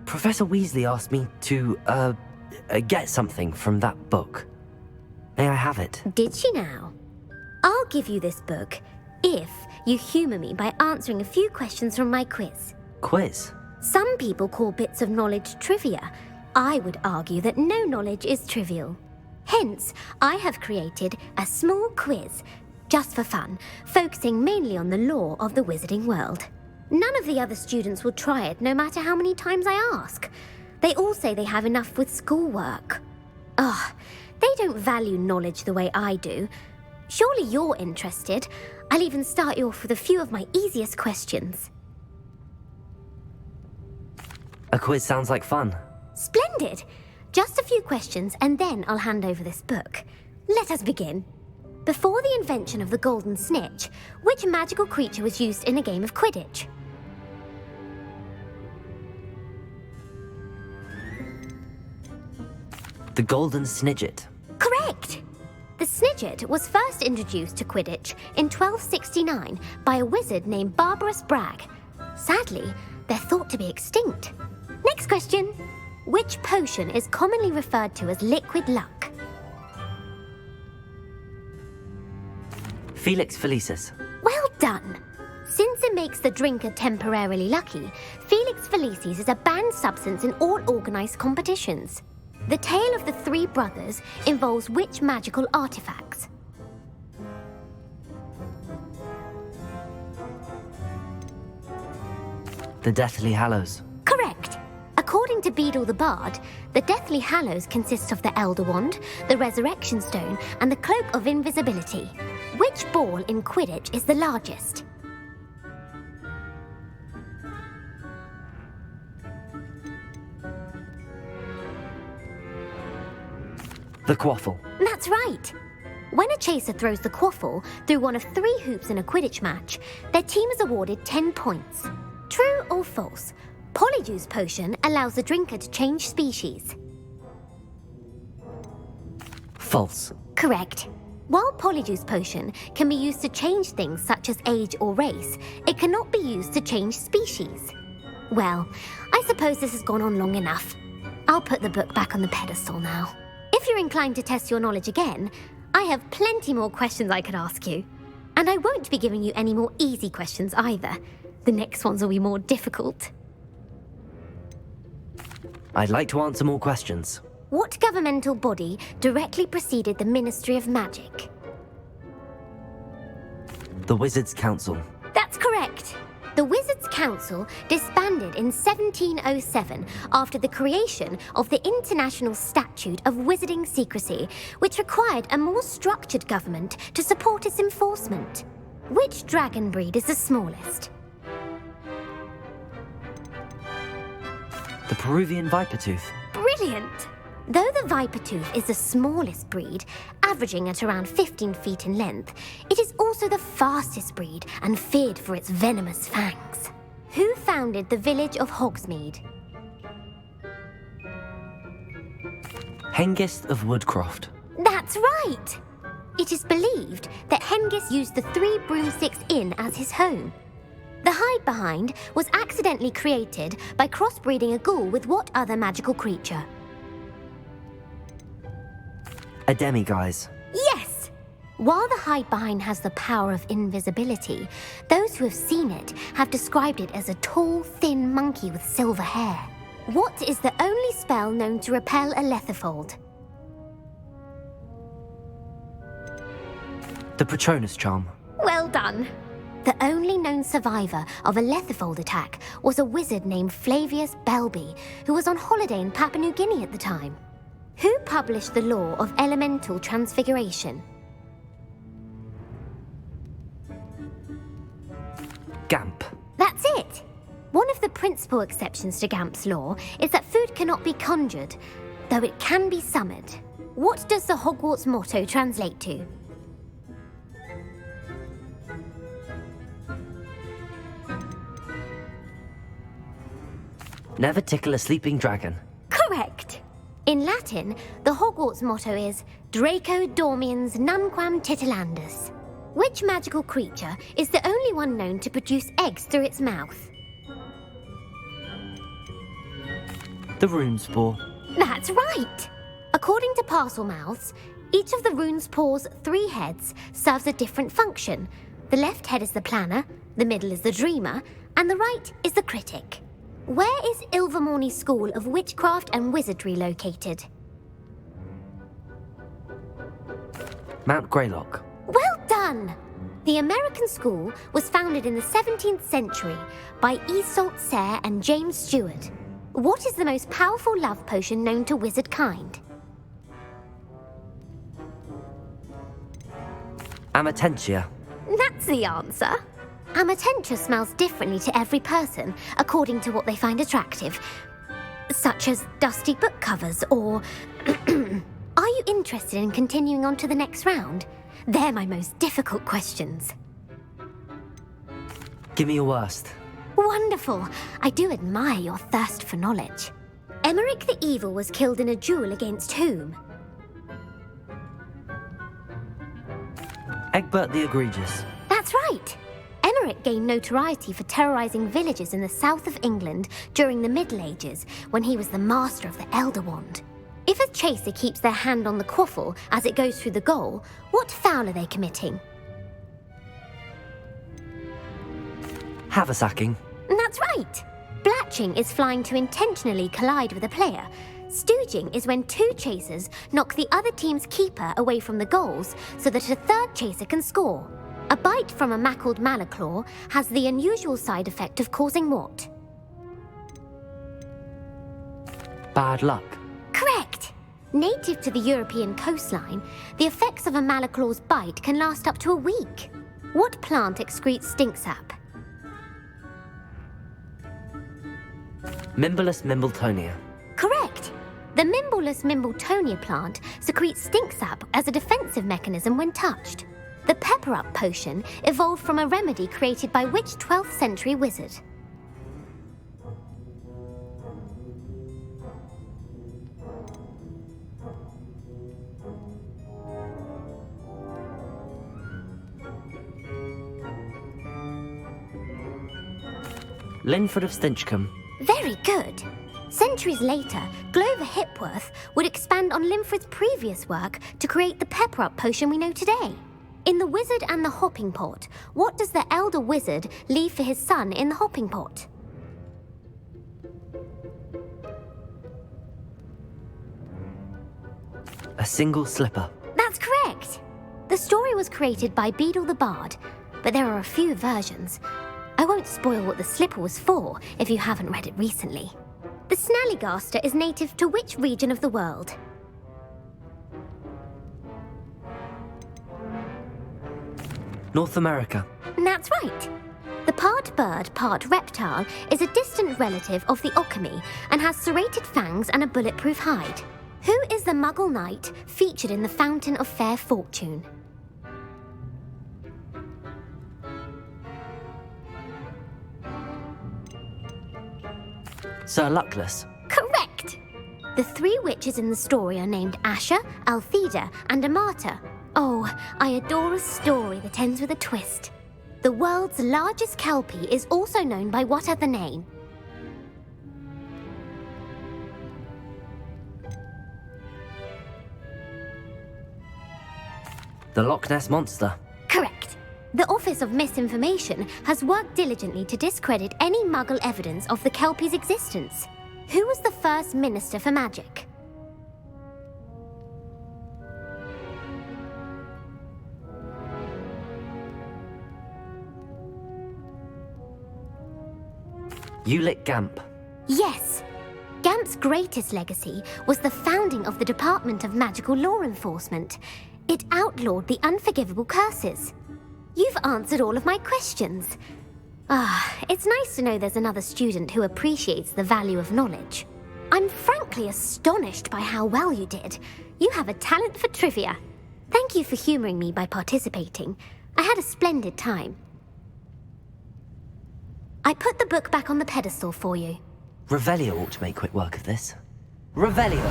Professor Weasley asked me to, get something from that book. May I have it? Did she now? I'll give you this book if you humour me by answering a few questions from my quiz. Quiz? Some people call bits of knowledge trivia. I would argue that no knowledge is trivial. Hence, I have created a small quiz, just for fun, focusing mainly on the lore of the wizarding world. None of the other students will try it, no matter how many times I ask. They all say they have enough with schoolwork. Ugh, they don't value knowledge the way I do. Surely you're interested. I'll even start you off with a few of my easiest questions. A quiz sounds like fun. Splendid! Just a few questions and then I'll hand over this book. Let us begin. Before the invention of the golden snitch, which magical creature was used in a game of Quidditch? The golden snidget. Correct! The snidget was first introduced to Quidditch in 1269 by a wizard named Barbarous Bragg. Sadly, they're thought to be extinct. Next question. Which potion is commonly referred to as liquid luck? Felix Felicis. Well done! Since it makes the drinker temporarily lucky, Felix Felicis is a banned substance in all organised competitions. The tale of the three brothers involves which magical artifacts? The Deathly Hallows. Correct! According to Beedle the Bard, the Deathly Hallows consists of the Elder Wand, the Resurrection Stone, and the Cloak of Invisibility. Which ball in Quidditch is the largest? The Quaffle. That's right! When a chaser throws the quaffle through one of 3 hoops in a Quidditch match, their team is awarded 10 points. True or false? Polyjuice Potion allows the drinker to change species. False. Correct. While Polyjuice Potion can be used to change things such as age or race, it cannot be used to change species. Well, I suppose this has gone on long enough. I'll put the book back on the pedestal now. If you're inclined to test your knowledge again, I have plenty more questions I could ask you. And I won't be giving you any more easy questions either. The next ones will be more difficult. I'd like to answer more questions. What governmental body directly preceded the Ministry of Magic? The Wizards' Council. That's correct. The Wizards' Council disbanded in 1707 after the creation of the International Statute of Wizarding Secrecy, which required a more structured government to support its enforcement. Which dragon breed is the smallest? The Peruvian Vipertooth. Brilliant! Though the Vipertooth is the smallest breed, averaging at around 15 feet in length, it is also the fastest breed and feared for its venomous fangs. Who founded the village of Hogsmeade? Hengist of Woodcroft. That's right! It is believed that Hengist used the 3 Broomsticks Inn as his home. The Hide-Behind was accidentally created by crossbreeding a ghoul with what other magical creature? A Demiguise. Yes! While the Hide-Behind has the power of invisibility, those who have seen it have described it as a tall, thin monkey with silver hair. What is the only spell known to repel a Lethifold? The Patronus Charm. Well done! The only known survivor of a Lethifold attack was a wizard named Flavius Belby, who was on holiday in Papua New Guinea at the time. Who published the law of elemental transfiguration? Gamp. That's it! One of the principal exceptions to Gamp's law is that food cannot be conjured, though it can be summoned. What does the Hogwarts motto translate to? Never tickle a sleeping dragon. Correct! In Latin, the Hogwarts motto is Draco Dormiens Nunquam Titilandus. Which magical creature is the only one known to produce eggs through its mouth? The rune spore. That's right! According to Parselmouths, each of the rune spore's 3 heads serves a different function. The left head is the planner, the middle is the dreamer, and the right is the critic. Where is Ilvermorny School of Witchcraft and Wizardry located? Mount Greylock. Well done! The American school was founded in the 17th century by Isolde Sayre and James Stewart. What is the most powerful love potion known to wizard kind? Amatentia. That's the answer. Amatentia smells differently to every person according to what they find attractive, such as dusty book covers or... Are you interested in continuing on to the next round? They're my most difficult questions. Give me your worst. Wonderful. I do admire your thirst for knowledge. Emeric the Evil was killed in a duel against whom? Egbert the Egregious. That's right. Emeric gained notoriety for terrorizing villages in the south of England during the Middle Ages when he was the master of the Elder Wand. If a chaser keeps their hand on the quaffle as it goes through the goal, what foul are they committing? Haversacking. That's right. Blatching is flying to intentionally collide with a player. Stooging is when 2 chasers knock the other team's keeper away from the goals so that a third chaser can score. A bite from a mackled malaclaw has the unusual side effect of causing what? Bad luck. Correct! Native to the European coastline, the effects of a malaclaw's bite can last up to a week. What plant excretes stink sap? Mimblelus Mimbletonia. Correct! The Mimblelus Mimbletonia plant secretes stink sap as a defensive mechanism when touched. The pepper-up potion evolved from a remedy created by which 12th century wizard? Linford of Stinchcombe. Very good. Centuries later, Glover Hipworth would expand on Linford's previous work to create the pepper-up potion we know today. In The Wizard and the Hopping Pot, what does the elder wizard leave for his son in the hopping pot? A single slipper. That's correct. The story was created by Beadle the Bard, but there are a few versions. I won't spoil what the slipper was for if you haven't read it recently. The Snallygaster is native to which region of the world? North America. That's right. The part bird, part reptile is a distant relative of the Occamy and has serrated fangs and a bulletproof hide. Who is the Muggle knight featured in the Fountain of Fair Fortune? Sir Luckless. Correct! The 3 witches in the story are named Asha, Altheda, and Amata. Oh, I adore a story that ends with a twist. The world's largest kelpie is also known by what other name? The Loch Ness Monster. Correct. The Office of Misinformation has worked diligently to discredit any Muggle evidence of the kelpie's existence. Who was the first Minister for Magic? Ulick Gamp. Yes. Gamp's greatest legacy was the founding of the Department of Magical Law Enforcement. It outlawed the unforgivable curses. You've answered all of my questions. It's nice to know there's another student who appreciates the value of knowledge. I'm frankly astonished by how well you did. You have a talent for trivia. Thank you for humoring me by participating. I had a splendid time. I put the book back on the pedestal for you. Revelio ought to make quick work of this. Revelio!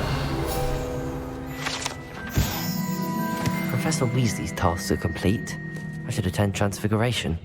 Professor Weasley's tasks are complete. I should attend Transfiguration.